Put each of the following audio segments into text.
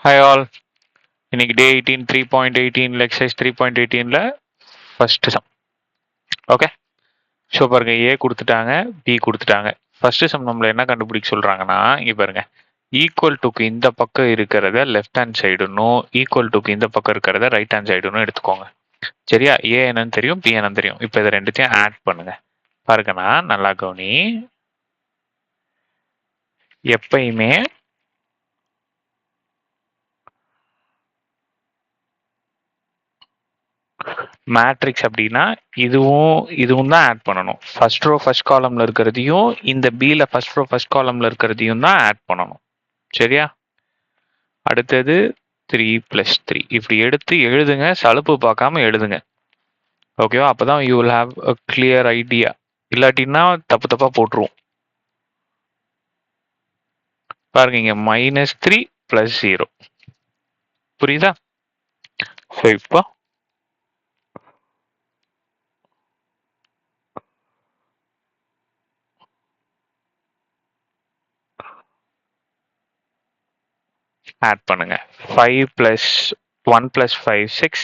Hi all. இன்னைக்கு day 18 3.18 exercise 3.18ல first sum. Okay, so பாருங்க, ஏ கொடுத்துட்டாங்க, பி கொடுத்துட்டாங்க. ஃபர்ஸ்ட் சம் நம்மள என்ன கண்டுபிடிக்க சொல்றாங்கன்னா, இங்க பாருங்க, ஈக்குவல் டுக்கு இந்த பக்கம் இருக்கிறத லெஃப்ட் ஹேண்ட் சைடுன்னும் ஈக்குவல் டுக்கு இந்த பக்கம் இருக்கிறத ரைட் ஹேண்ட் சைடுன்னு எடுத்துக்கோங்க. சரியா? ஏ என்னன்னு தெரியும், பி என்னன்னு தெரியும். இப்போ இதை ரெண்டுத்தையும் ஆட் பண்ணுங்க. பாருங்கண்ணா, நல்லா கவனி. எப்பயுமே மேட்ரிக்ஸ் அப்படின்னா இதுவும் தான் ஆட் பண்ணணும். ஃபர்ஸ்ட் ரோ ஃபர்ஸ்ட் காலம்ல இருக்கிறதையும் இந்த பில ஃபர்ஸ்ட் ரோ ஃபர்ஸ்ட் காலம்ல இருக்கிறதையும் தான் ஆட் பண்ணணும். சரியா? அடுத்தது 3 + 3 இப்படி எடுத்து எழுதுங்க, சலுப்பு பார்க்காம எழுதுங்க. ஓகேவா? அப்பதான் you will have a clear idea. இல்லாட்டின்னா தப்பு தப்பா போட்டுருவோம். பாருங்க, இங்க -3 + 0 புரியுதா? ஸோ இப்போ ஆட் பண்ணுங்க. 5 + 1 + 5 6,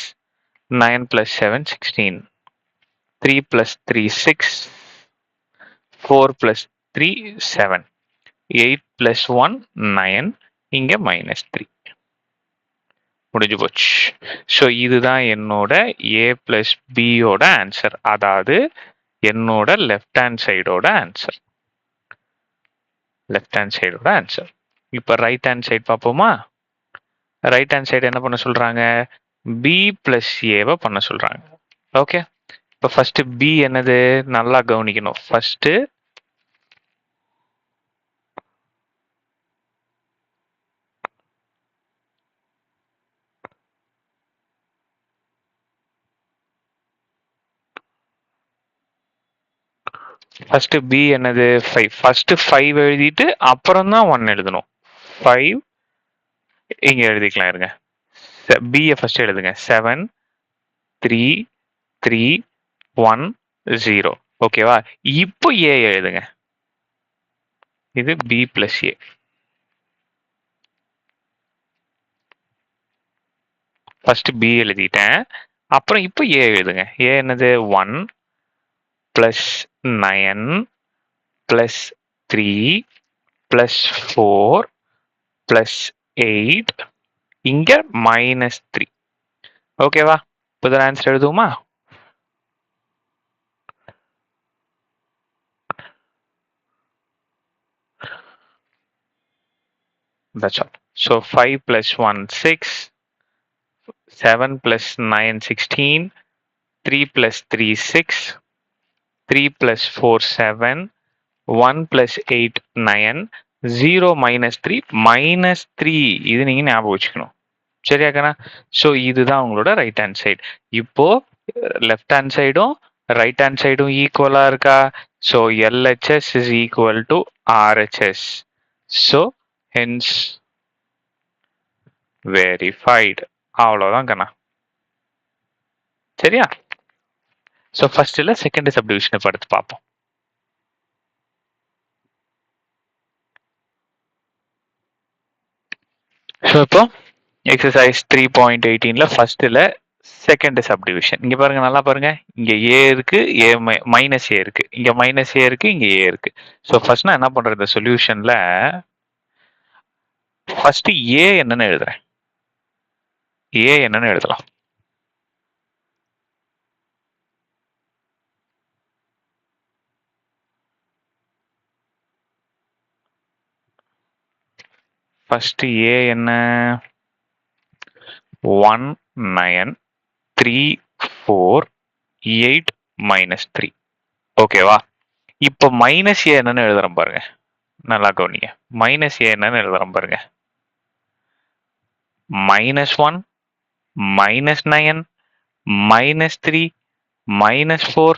9 + 7 16, 3 + 3 6, 4 + 3 7, 8 + 1 9, இங்க -3 முடிஞ்சு போச்சு. ஸோ இதுதான் என்னோட ஏ பிளஸ் பியோட ஆன்சர், அதாவது என்னோட லெஃப்ட் ஹேண்ட் சைடோட ஆன்சர். லெஃப்ட் ஹேண்ட் சைடோட ஆன்சர். இப்போ ரைட் ஹேண்ட் சைடு பார்ப்போமா? ரைட் ஹேண்ட் சைடு என்ன பண்ண சொல்றாங்க? பி பிளஸ் ஏவை பண்ண சொல்றாங்க. ஓகே, இப்போ ஃபர்ஸ்ட் பி என்னது நல்லா கவனிக்கணும். ஃபர்ஸ்ட் ஃபர்ஸ்ட் பி என்னது 5. ஃபர்ஸ்ட் 5 எழுதிட்டு அப்புறம் தான் 1 எழுதணும். 5 இங்க எழுதிக்கலாம். இருங்க, பி ஃபர்ஸ்ட் எழுதுங்க. 7 3 3 1 0. ஓகேவா? இப்போ ஏ எழுதுங்க. இது B plus A. First B எழுதிட்டேன், அப்புறம் இப்போ ஏ எழுதுங்க. ஏ என்னது 1 + 9 + 3 + 4 + 8, இங்க -3. ஓகேவா? இப்போ ஆன்சர் எழுதுவோமா? That's all. So 5 + 1 6, 7 + 9 16, 3 + 3 6, 3 + 4 7, 1 + 8 9, 0 -3 -3. இது நீங்க ஞாபகம் வச்சுக்கணும். சரியாக்கண்ணா? ஸோ இதுதான் உங்களோட ரைட் ஹேண்ட் சைடு. இப்போ லெஃப்ட் ஹேண்ட் சைடும் ரைட் ஹேண்ட் சைடும் ஈக்குவலா இருக்கா? So LHS is equal to RHS. So hence verified. அவ்வளோதான் கண்ணா. சரியா? ஸோ ஃபர்ஸ்ட்ல செகண்ட் சப்டிவிஷனை படுத்து பார்ப்போம். ஸோ இப்போ எக்ஸசைஸ் 3.18ல ஃபர்ஸ்ட்ல செகண்ட் சப்டிவிஷன். இங்க பாருங்க, நல்லா பாருங்க. இங்க ஏ இருக்கு, ஏ மைனஸ் ஏ இருக்கு, இங்க மைனஸ் ஏ இருக்கு, இங்க ஏ இருக்கு. ஸோ ஃபர்ஸ்ட் நான் என்ன பண்றேன், இந்த சொல்யூஷன்ல ஃபர்ஸ்ட் ஏ என்னன்னு எழுதுறேன். ஏ என்னன்னு எழுதலாம். ஃபர்ஸ்ட் ஏ என்ன? 1 9 3 4 8 -3. ஓகேவா? இப்போ மைனஸ் ஏ என்னன்னு எழுதுறேன் பாருங்க. நல்லா கவனிங்க. மைனஸ் ஏ என்னன்னு எழுதுறேன் பாருங்க. -1 -9 -3 -4,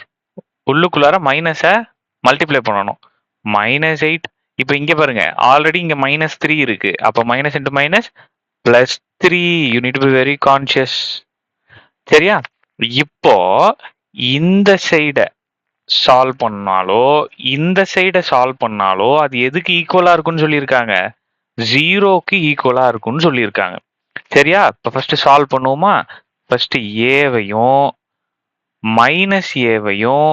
உள்ளுக்குள்ளார மைனஸ மல்டிப்ளை பண்ணணும். -8. இப்போ இங்க பாருங்க, ஆல்ரெடி இங்க -3 இருக்கு. அப்போ minus into minus +3. You need to be very conscious. சரியா? இப்போ இந்த சைடை சால்வ் பண்ணாலோ இந்த சைடை சால்வ் பண்ணாலோ அது எதுக்கு ஈக்குவலா இருக்குன்னு சொல்லியிருக்காங்க? 0க்கு ஈக்குவலா இருக்குன்னு சொல்லியிருக்காங்க. சரியா? இப்போ ஃபர்ஸ்ட் சால்வ் பண்ணுவோமா? ஃபர்ஸ்ட் ஏவையும் மைனஸ் ஏவையும்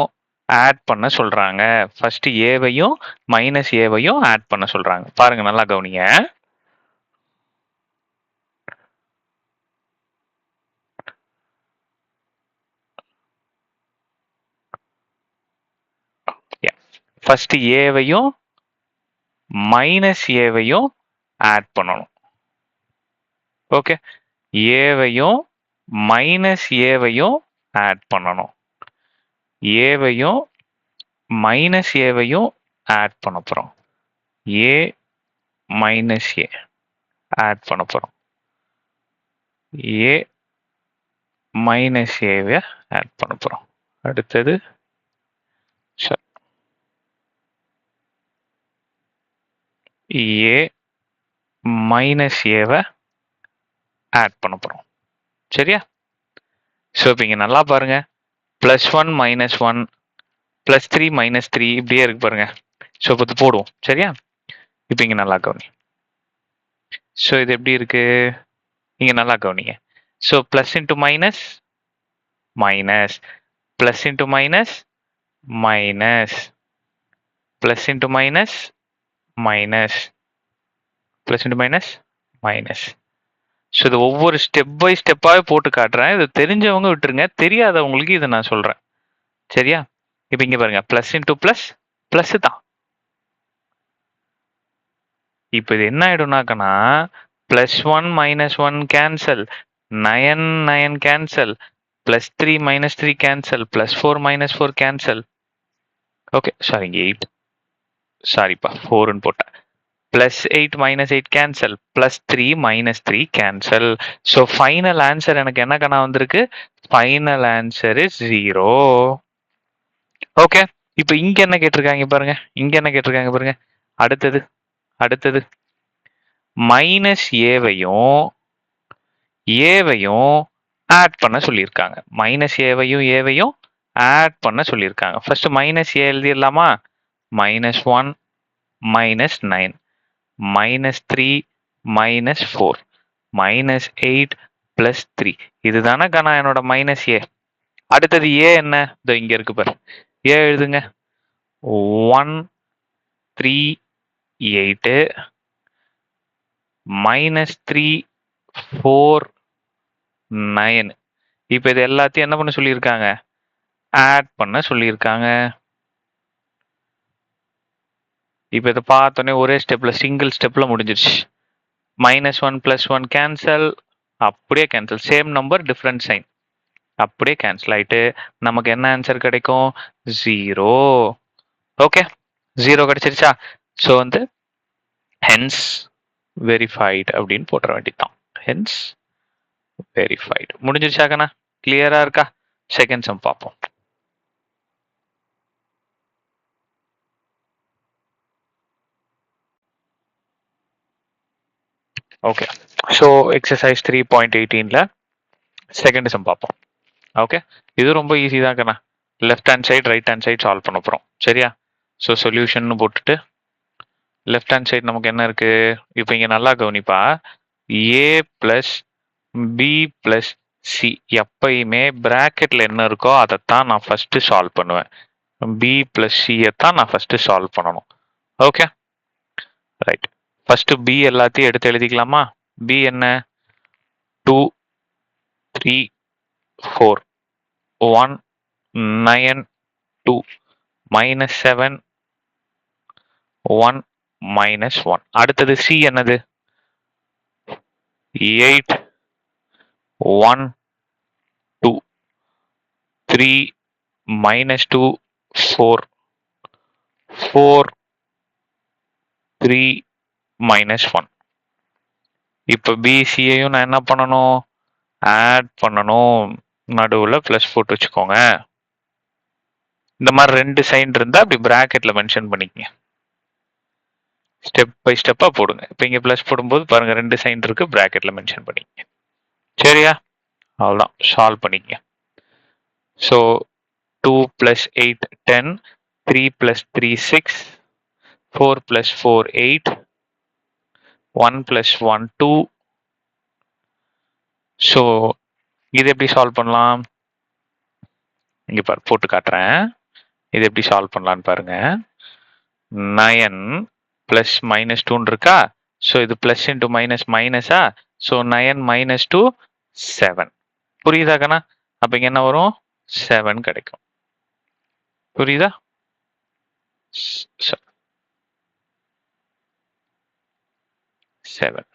ஆட் பண்ண சொல்றாங்க. ஃபர்ஸ்ட் ஏவையும் மைனஸ் ஏவையும் ஆட் பண்ண சொல்றாங்க. பாருங்க, நல்லா கவனிங்க. ஃபர்ஸ்ட் ஏவையும் மைனஸ் ஏவையும் ஆட் பண்ணணும். ஓகே, ஏவையும் மைனஸ் ஏவையும் ஆட் பண்ணணும். ஏவையும் மைனஸ் ஏவையும் ஆட் பண்ண போறோம். ஏ மைனஸ் ஏ ஆட் பண்ண போறோம். ஏ மைனஸ் ஏவை ஆட் பண்ண போறோம். அடுத்தது ஏ மைனஸ் ஏவை ஆட் பண்ண போறோம். சரியா? ஸோ இப்போ இங்க நல்லா பாருங்க, +1 -1 +3 -3 இப்படியே இருக்கு பாருங்க. ஸோ இப்போ போடுவோம். சரியா? இப்போ இங்க நல்லா கவனி. ஸோ இது எப்படி இருக்கு? இங்க நல்லா கவனிங்க. So plus into minus minus, plus into minus minus, plus into minus minus, plus into minus minus. So இது ஒவ்வொரு ஸ்டெப் பை ஸ்டெப்பாகவே போட்டு காட்டுறேன். இது தெரிஞ்சவங்க விட்டுருங்க, தெரியாதவங்களுக்கு இதை நான் சொல்றேன். சரியா? இப்போ இங்க பாருங்க, பிளஸ் இன்டு பிளஸ் பிளஸ் தான். இப்போ இது என்ன ஆயிடும்னாக்கனா, +1 -1 cancel, 9 9 cancel, +3 -3 cancel, +4 -4 cancel. Okay, sorry, 8, சாரிப்பா 4ன்னு போட்டேன். +8 -8 cancel, +3 -3 cancel. So final answer எனக்கு என்ன கணா வந்திருக்கு? Final answer is 0. ஓகே, இப்போ இங்க என்ன கேட்டிருக்காங்க பாருங்க, இங்க என்ன கேட்டிருக்காங்க பாருங்க. அடுத்தது அடுத்தது மைனஸ் ஏவையும் ஏவையும் ஆட் பண்ண சொல்லியிருக்காங்க. மைனஸ் ஏவையும் ஆட் பண்ண சொல்லியிருக்காங்க. ஃபர்ஸ்ட் மைனஸ் ஏ எழுதிடலாமா? -1 -9 -3 -4 -8 +3. இதுதானே கணா என்னோட மைனஸ் ஏ. அடுத்தது ஏ என்ன? இதோ இங்க இருக்கு பாரு. ஏ எழுதுங்க. 1 3 8 -3 4 9. இப்போ இது எல்லாத்தையும் என்ன பண்ண சொல்லியிருக்காங்க? ஆட் பண்ண சொல்லியிருக்காங்க. இப்போ இதை பார்த்தோன்னே ஒரே ஸ்டெப்ல, சிங்கிள் ஸ்டெப்ல முடிஞ்சிருச்சு. -1 +1 கேன்சல், அப்படியே cancel. Same number different sign, அப்படியே கேன்சல் ஆயிட்டு நமக்கு என்ன ஆன்சர் கிடைக்கும்? 0. ஓகே, 0 கிடைச்சிருச்சா? ஸோ வந்து ஹென்ஸ் வெரிஃபைடு அப்படின்னு போட்டுற வேண்டியதான். Hence verified. முடிஞ்சிருச்சாக்கண்ணா? கிளியரா இருக்கா? செகண்ட் சம் பார்ப்போம். ஓகே, ஸோ எக்ஸசைஸ் 3.18ல செகண்ட் சம் பார்ப்போம். ஓகே, இது ரொம்ப ஈஸி தான் கண்ணா. Left hand side right hand side solve பண்ண போகிறோம். சரியா? ஸோ சொல்யூஷன் போட்டுட்டு லெஃப்ட் ஹேண்ட் சைடு நமக்கு என்ன இருக்கு? இப்போ இங்கே நல்லா கவனிப்பா. ஏ பிளஸ் பி பிளஸ் சி, எப்பயுமே பிராக்கெட்ல என்ன இருக்கோ அதைத்தான் நான் ஃபர்ஸ்ட் சால்வ் பண்ணுவேன். பி பிளஸ் சியை தான் நான் ஃபர்ஸ்ட் சால்வ் பண்ணணும். Okay, right. ஃபர்ஸ்ட் பி எல்லாத்தையும் எடுத்து எழுதிக்கலாமா? பி என்ன? 2 3 4 1 9 2 -7 1 -1. அடுத்தது சி என்னது? 8 1 2 3 -2 4 4 3 -1. இப்போ பிசியையும் நான் என்ன பண்ணணும்? ஆட் பண்ணணும். நடுவில் ப்ளஸ் போட்டு வச்சுக்கோங்க. இந்த மாதிரி 2 சைன் இருந்தால் அப்படி பிராக்கெட்ல மென்ஷன் பண்ணிக்கங்க. ஸ்டெப் பை ஸ்டெப்பா போடுங்க. இப்போ இங்கே ப்ளஸ் போடும்போது பாருங்க 2 சைன் இருக்கு, பிராக்கெட்ல மென்ஷன் பண்ணிக்கங்க. சரியா? அவ்வளோதான், சால்வ் பண்ணிக்கங்க. ஸோ 2 + 8 10, 3 + 3 6, 4 + 4 8, 1 + 1 2, ஸோ இது எப்படி சால்வ் பண்ணலாம்? இங்க பாரு, போட்டு காட்டுறேன். இது எப்படி சால்வ் பண்ணலான்னு பாருங்க. 9 பிளஸ் மைனஸ் 2 இருக்கா? ஸோ இது பிளஸ் இன்டூ மைனஸ் மைனஸா? So 9 minus 2 7. புரியுதா கண்ணா? அப்ப இங்க என்ன வரும்? 7 கிடைக்கும். புரியுதா? 7.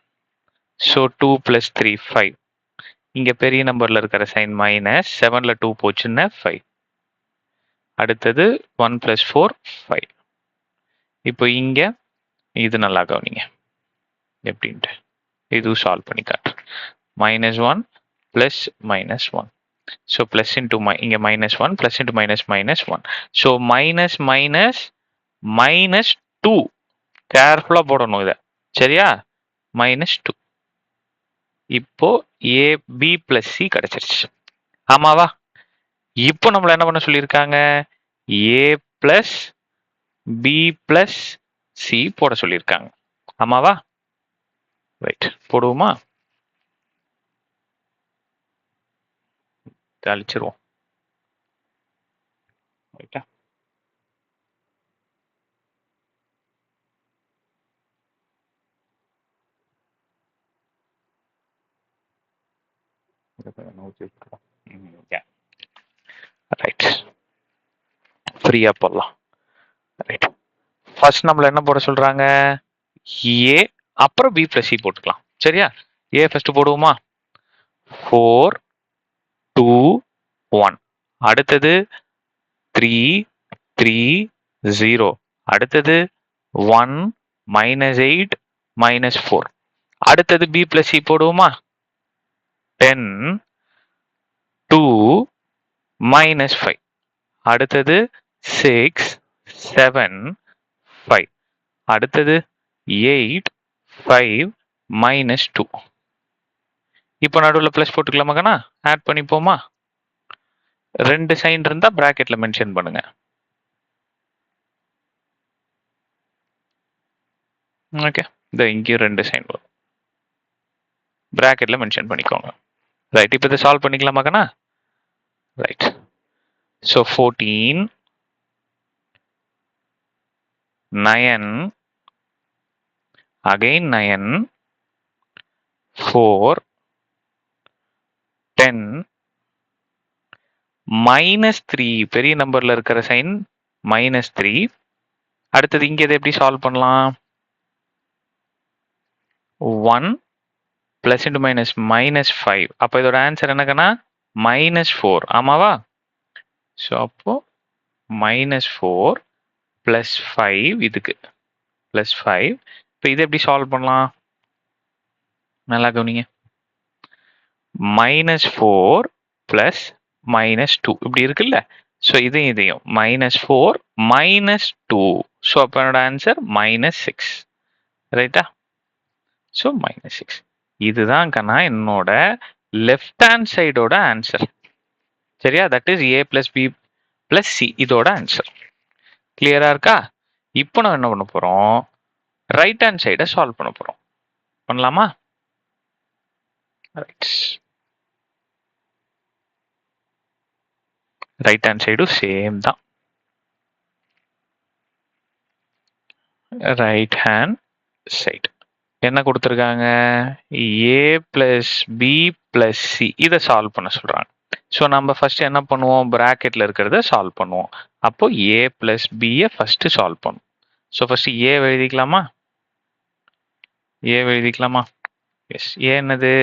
So 2 plus 3 5. இங்க பெரிய நம்பர்ல இருக்கிற சைன் மைனஸ், 7ல 2 போச்சுன்னா 5. அடுத்தது 1 பிளஸ் 4 5. இப்போ இங்க இது நல்லா கவனிங்க எப்படின்ட்டு. இது சால்வ் பண்ணி காட்டுறேன். -1 பிளஸ் -1. ஸோ பிளஸ் இன்டூ இங்க -1 plus into minus -1. So minus minus -2. கேர்ஃபுல்லா போடணும் இத. சரியா? -2. இப்போ ஏபி பிளஸ் சி கிடைச்சிருச்சு. ஆமாவா? இப்போ நம்மள என்ன பண்ண சொல்லியிருக்காங்க? ஏ பிளஸ் பி பிளஸ் சி போட சொல்லியிருக்காங்க. ஆமாவா? ரைட், போடுவோமா? அழிச்சிருவோம். ரைட்டா? ரைட், ஃப்ரீயா போடலாம். ரைட், ஃபர்ஸ்ட் நம்மள என்ன போட சொல்றாங்க? ஏ அப்புறம் பி பிளஸ் சி போட்டுக்கலாம். சரியா? ஏ ஃபர்ஸ்ட் போடுவோமா? 4 2 1. அடுத்தது 3 3 0. அடுத்தது 1 -8 -4. அடுத்தது பி பிளஸ் சி போடுவோமா? 10 2 -5. அடுத்தது 6 7 5. அடுத்தது 8 5 -2. இப்போ நடுவில் பிளஸ் போட்டுக்கலாமா கண்ணா? ஆட் பண்ணிப்போமா? 2 சைன் இருந்தா பிராக்கெட்ல மென்ஷன் பண்ணுங்க. ஓகே, இந்த இங்கேயும் 2 சைன் வரும். பிராக்கெட்ல மென்ஷன் பண்ணிக்கோங்க. ரைட், இப்போ இதை சால்வ் பண்ணிக்கலாமா கண்ணா? Right, so 14 9 again 9 4 10 -3. பெரிய நம்பர்ல இருக்கிற சைன் -3. அடுத்தது இங்க இதை எப்படி சால்வ் பண்ணலாம்? 1 பிளஸ் இன்டு மைனஸ் -5. அப்போ இதோட ஆன்சர் என்னக்கன்னா? -4. ஆமாவா? ஸோ அப்போ -4 பிளஸ் 5 இதுக்கு பிளஸ் 5. இப்போ இதை எப்படி சால்வ் பண்ணலாம்? நல்லா கவனிங்க. -4 பிளஸ் -2 இப்படி இருக்குல்ல? ஸோ இதையும் -4 -2. ஸோ அப்போ என்னோட ஆன்சர் -6. ரைட்டா? ஸோ -6. இதுதான் கண்ணா என்னோட லெஃப்ட் ஹேண்ட் சைடோட ஆன்சர். சரியா? That is A plus B plus C இதோட ஆன்சர். கிளியரா இருக்கா? இப்போ நம்ம என்ன பண்ண போறோம்? ரைட் ஹேண்ட் சைடை சால்வ் பண்ண போறோம். பண்ணலாமா? ரைட் ஹேண்ட் சைடும் சேம் தான். ரைட் ஹேண்ட் சைடு என்ன கொடுத்துருக்காங்க? ஏ பிளஸ் பி பிளஸ் சி இதை சால்வ் பண்ண சொல்றாங்க. ஸோ நம்ம ஃபர்ஸ்ட் என்ன பண்ணுவோம்? பிராக்கெட்ல இருக்கிறத சால்வ் பண்ணுவோம். அப்போ ஏ பிளஸ் பியை ஃபர்ஸ்ட் சால்வ் பண்ணும். ஸோ ஃபர்ஸ்ட் ஏ எழுதிக்கலாமா? ஏ எழுதிக்கலாமா? எஸ், ஏ என்னது?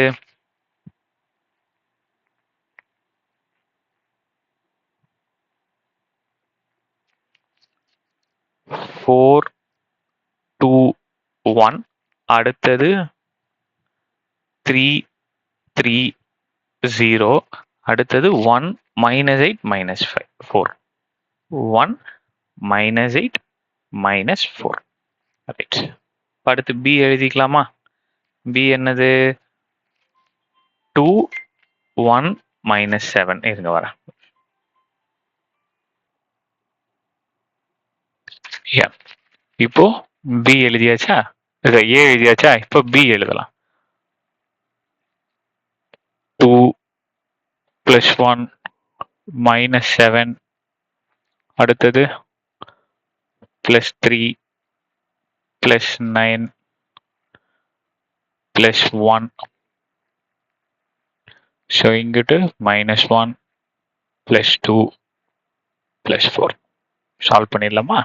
4 2 1. அடுத்தது 3 3 0. அடுத்தது 1 -8 -5 4. 1 -8 -4. ரைட், அடுத்து பி எழுதிக்கலாமா? பி என்னது? 2 1 -7. இருங்க வர. இப்போ பி எழுதியாச்சா? ஏ எழுதியாச்சா? இப்போ பி எழுதலாம். +1 -7 அடுத்தது +3 +9 +1 ஸோ இங்கிட்டு -1 +2 +4 சால்வ் பண்ணிடலாமா?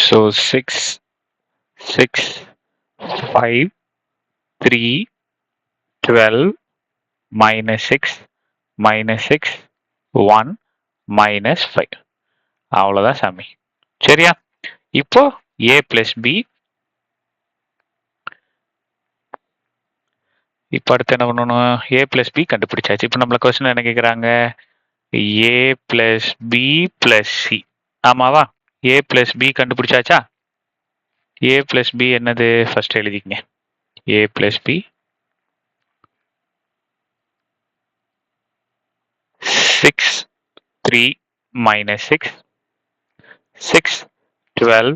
ஸோ 6 6 5 3 12 -6 -6 1 -5 அவ்வளோதான் சாமி. சரியா? இப்போ a + b இப்போ அடுத்து என்ன பண்ணணும்? a + b கண்டுபிடிச்சாச்சு. இப்போ நம்மள கொஸ்டின் என்ன கேட்குறாங்க? a + b + c ஆமாவா? a + b கண்டுபிடிச்சாச்சா? a + b என்னது? ஃபர்ஸ்ட் எழுதிக்கங்க. a + b 6 3 -6 6 12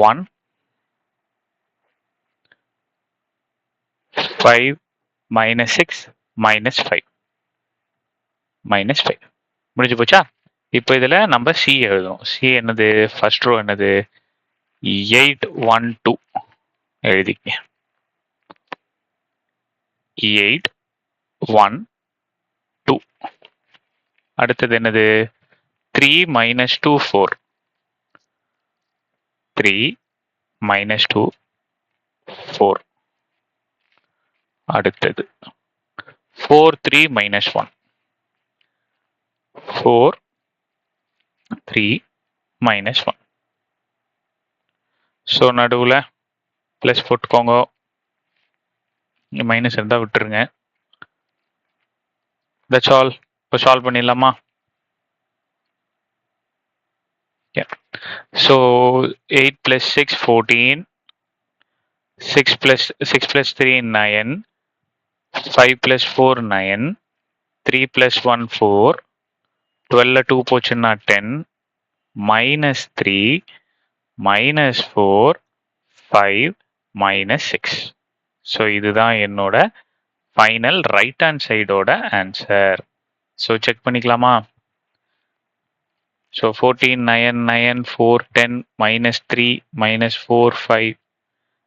1 5 -6 -5 -5 முடிஞ்சு போச்சா? இப்போ இதுல நம்ம சி எழுதணும். சி என்னது? ஃபர்ஸ்ட் ரோ என்னது? 8 1 2 எழுதிக்கங்க. 8 1 2 அடுத்தது என்னது? 3 -2 4 3 -2 4 அடுத்தது 4 3 -1 4 3 -1 ஸோ நடுவில் ப்ளஸ் போட்டுக்கோங்க. மைனஸ் இருந்தால் விட்டுருங்க. That's all. இப்போ சால்வ் பண்ணிடலாமா? ஸோ 8 + 6 14 6 + 3 9 5 + 4 9 3 + 1 4 12 2 போச்சுன்னா 10 -3 -4 5 -6 ஸோ இதுதான் என்னோட ஃபைனல் ரைட் ஹேண்ட் சைடோட ஆன்சர். ஸோ செக் பண்ணிக்கலாமா? ஸோ 14 9 9 4 10 -3 -4 5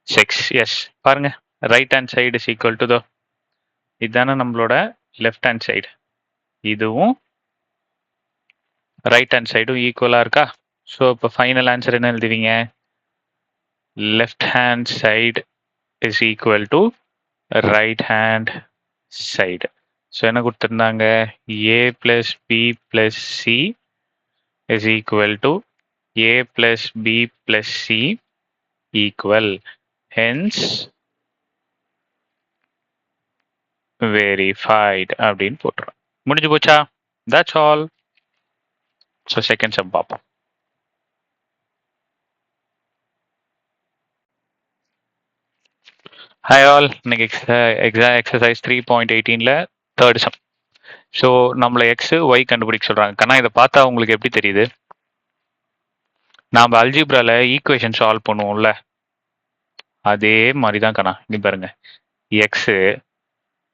6 எஸ் பாருங்க, right hand side is equal to the இதுதானே நம்மளோட லெஃப்ட் ஹேண்ட் சைடு. இதுவும் ரைட் ஹேண்ட் சைடும் ஈக்குவலாக இருக்கா? ஸோ இப்போ ஃபைனல் ஆன்சர் என்ன எழுதுவீங்க? Left hand side is equal to right hand side. So என்ன கொடுத்துருந்தாங்க? a + b + c is equal to a plus b plus c equal. Hence verified அப்படின்னு போட்டுரும். முடிஞ்சு போச்சா? That's all. So second sum பார்ப்போம். Hi all. இன்னைக்கு exercise 3.18ல third sum. So நம்மளை X Y கண்டுபிடிக்க சொல்றாங்க. கண்ணா இதை பார்த்தா உங்களுக்கு எப்படி தெரியுது? நாம் அல்ஜிப்ரால ஈக்குவேஷன் சால்வ் பண்ணுவோம்ல, அதே மாதிரி தான் கண்ணா. இங்க பாருங்க, எக்ஸு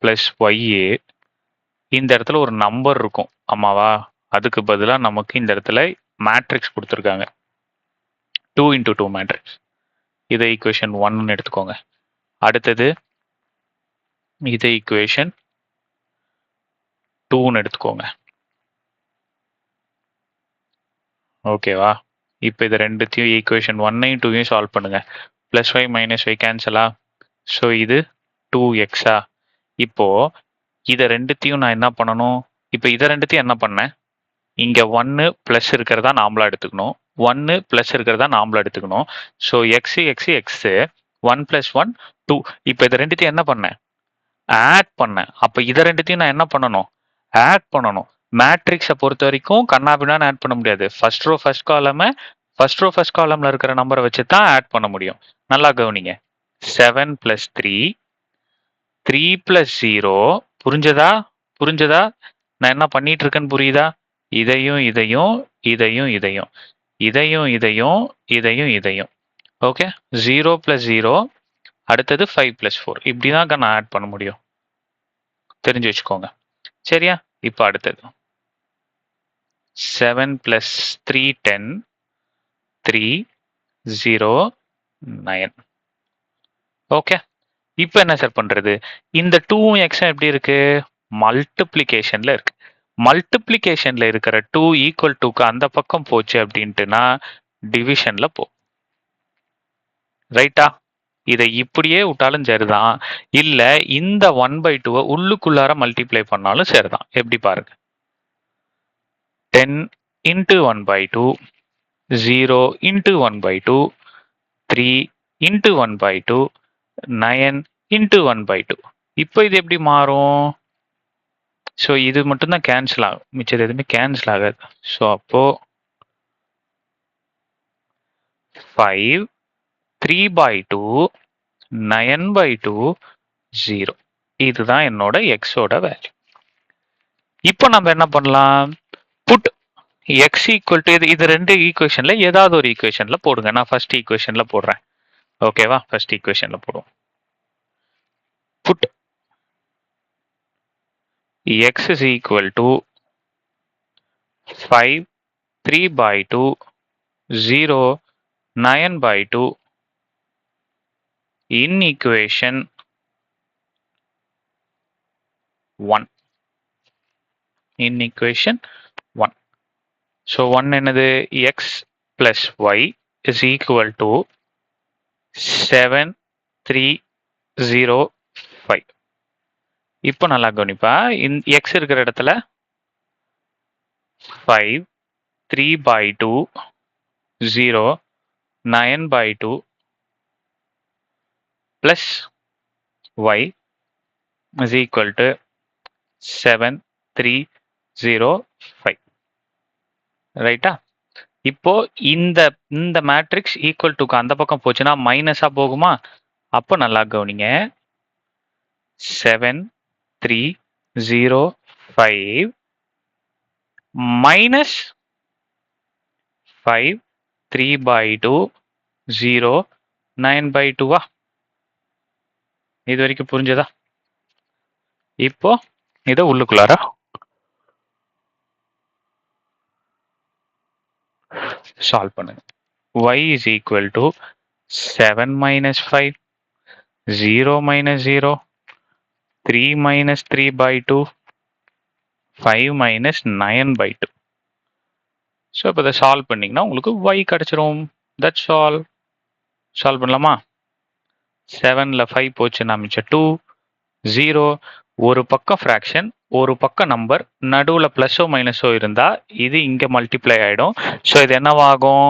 ப்ளஸ் ஒய்யு இந்த இடத்துல ஒரு நம்பர் இருக்கும் ஆமாவா? அதுக்கு பதிலாக நமக்கு இந்த இடத்துல மேட்ரிக்ஸ் கொடுத்துருக்காங்க, 2 × 2 மேட்ரிக்ஸ். இதை ஈக்குவேஷன் 1ன்னு எடுத்துக்கோங்க. அடுத்தது இதை ஈக்குவேஷன் 2ன்னு எடுத்துக்கோங்க. ஓகேவா? இப்போ இது ரெண்டுத்தையும் ஈக்குவேஷன் 1ஐயும் 2ஐயும் சால்வ் பண்ணுங்க. +5 - 5 கேன்சலா? ஸோ இது 2x. இப்போ இதை ரெண்டுத்தையும் நான் என்ன பண்ணணும்? இப்போ இதை ரெண்டுத்தையும் என்ன பண்ணேன்? இங்க 1 ப்ளஸ் இருக்கிறதா நாமளா எடுத்துக்கணும், 1 ப்ளஸ் இருக்கிறதா நாமளா எடுத்துக்கணும். So X 1 + 1 2. இப்போ இதை ரெண்டுத்தையும் என்ன பண்ணேன்? ஆட் பண்ணேன். அப்போ இதை ரெண்டுத்தையும் நான் என்ன பண்ணணும்? ஆட் பண்ணணும். மேட்ரிக்ஸை பொறுத்த வரைக்கும் கண்ணாபின்னான்னு ஆட் பண்ண முடியாது. ஃபர்ஸ்ட் ரோ ஃபர்ஸ்ட் காலம்ல இருக்கிற நம்பரை வச்சு தான் ஆட் பண்ண முடியும். நல்லா கவனிங்க. 7 + 3 3 + 0 புரிஞ்சதா? நான் என்ன பண்ணிட்டு இருக்கேன்னு புரியுதா? இதையும் இதையும் இதையும் இதையும் இதையும் இதையும் இதையும் இதையும் ஓகே 0 + 0 அடுத்தது 5 + 4 இப்படி தான் நான் ஆட் பண்ண முடியும். தெரிஞ்சு வச்சுக்கோங்க. சரியா? இப்போ அடுத்தது 7 + 3 10 3 0 9. ஓகே. இப்போ என்ன சார் பண்றது? இந்த 2 x எப்படி இருக்கு? மல்டிப்ளிகேஷன்ல இருக்கு. மல்டிப்ளிகேஷன்ல இருக்கிற 2 ஈக்குவல் டுக்கு அந்த பக்கம் போச்சு அப்படின்ட்டுனா டிவிஷன்ல போ. ரைட்டா? இதை இப்படியே விட்டாலும் சரிதான். இல்ல இந்த 1/2 உள்ளுக்குள்ளார மல்டிப்ளை பண்ணாலும் சரிதான். எப்படி பாருங்க. 10 × 1/2 0 × 1/2 3 × 1/2 9 × 1/2. இப்போ இது எப்படி மாறும்? ஸோ இது மட்டும்தான் கேன்சல் ஆகும். மிச்சது எதுவுமே கேன்சல் ஆகாது. ஸோ அப்போ 5 3/2 9/2 0. இதுதான் என்னோட எக்ஸோட வேல்யூ. இப்போ நம்ம என்ன பண்ணலாம்? புட் எக்ஸ் ஈக்குவல் டு இது ரெண்டு ஈக்குவேஷன்ல ஏதாவது ஒரு ஈக்குவேஷன்ல போடுங்க. நான் ஃபர்ஸ்ட் ஈக்குவேஷன்ல போடுறேன். ஓகேவா? ஃபர்ஸ்ட் ஈக்குவேஷன்ல போடுவோம். Put x is equal to 5 3/2 0 9/2 in equation 1. In equation 1. So 1 என்னது? x plus y is equal to 7 3 0 5. இப்போ நல்லா கவனிப்பா. x இருக்கிற இடத்துல 5 3/2 0 9/2 plus y is equal to 7 3 0 5. ரைட்டா? இப்போ இந்த இந்த மேட்ரிக்ஸ் ஈக்குவல் டுக்கு அந்த பக்கம் போச்சுன்னா மைனஸா போகுமா? அப்போ நல்லா கவனிங்க. 7 3 0 5 minus 5 3/2 0 9/2. இது வரைக்கும் புரிஞ்சதா? இப்போ இதை உள்ளுக்குள்ளார சால்வ் பண்ணுங்க. y is equal to 7 minus 5 0 minus 0 3 minus 3/2 5 minus 9/2. So இப்போ இதை சால்வ் பண்ணிங்கன்னா உங்களுக்கு y கிடச்சிரும். That's all. சால்வ் பண்ணலாமா? 7ல் 5 போச்சுன்னா மிச்சம் 2 0 ஒரு பக்கம் ஃப்ராக்ஷன் ஒரு பக்கம் நம்பர் நடுவில் ப்ளஸோ மைனஸோ இருந்தால் இது இங்கே மல்டிப்ளை ஆகிடும். ஸோ இது என்னவாகும்?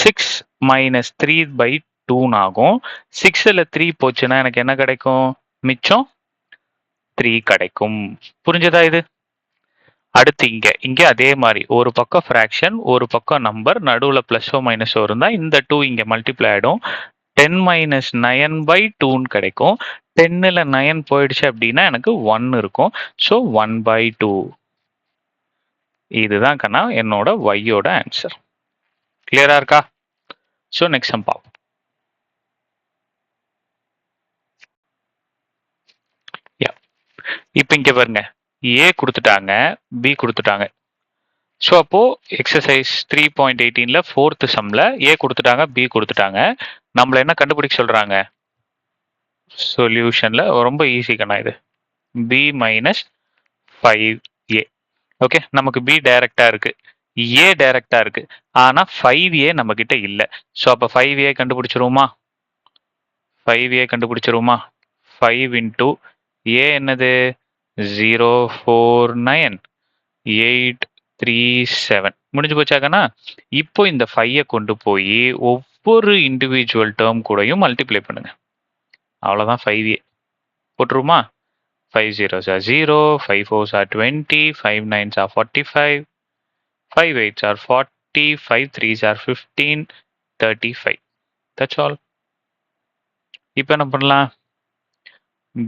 6 minus 3/2 ஆகும். 6ல் 3 போச்சுன்னா எனக்கு என்ன கிடைக்கும்? மிச்சம் 3 கிடைக்கும். புரிஞ்சதா இது? அடுத்து இங்கே அதே மாதிரி ஒரு பக்கம் ஃப்ராக்ஷன் ஒரு பக்கம் நம்பர் நடுவில் ப்ளஸோ மைனஸோ இருந்தால் இந்த 2 இங்கே மல்டிப்ளை ஆகிடும். 10 minus 9/2 கிடைக்கும். 10ல் 9 போயிடுச்சு அப்படின்னா எனக்கு 1 இருக்கும். ஸோ 1/2. இதுதான் கண்ணா என்னோட ஒய்யோட ஆன்சர். கிளியரா இருக்கா? ஸோ நெக்ஸ்ட் சம் பார்ப்போம். இப்போ இங்கே பாருங்க, ஏ கொடுத்துட்டாங்க, பி கொடுத்துட்டாங்க. ஸோ அப்போ எக்ஸசைஸ் 3.18ல 4th சம்ல ஏ கொடுத்துட்டாங்க, பி கொடுத்துட்டாங்க. நம்மள என்ன கண்டுபிடிக்க சொல்றாங்க? சொல்யூஷன்ல ரொம்ப ஈஸி கண்ணா இது. B minus 5a. ஓகே, நமக்கு பி டைரக்டா இருக்கு, ஏ டைரக்டா இருக்கு. ஆனா 5a நம்ம கிட்ட இல்ல. ஸோ அப்ப 5a கண்டுபிடிச்சிருவோமா? 5a கண்டுபிடிச்சிருவோமா? 5 into a என்னது? 0 4 9 8 3 7. முடிஞ்சு போச்சாக்கண்ணா? இப்போ இந்த 5 கொண்டு போய் ஒவ்வொரு இண்டிவிஜுவல் டேர்ம் கூடயும் மல்டிப்ளை பண்ணுங்க. அவ்வளோதான் 5a. போட்டுருமா? 5 zeros are 0, 5 4s are 20, 5 9s are 45, 5 8s are 40, 5 3s are 15, 35. That's all. இப்போ என்ன பண்ணலாம்?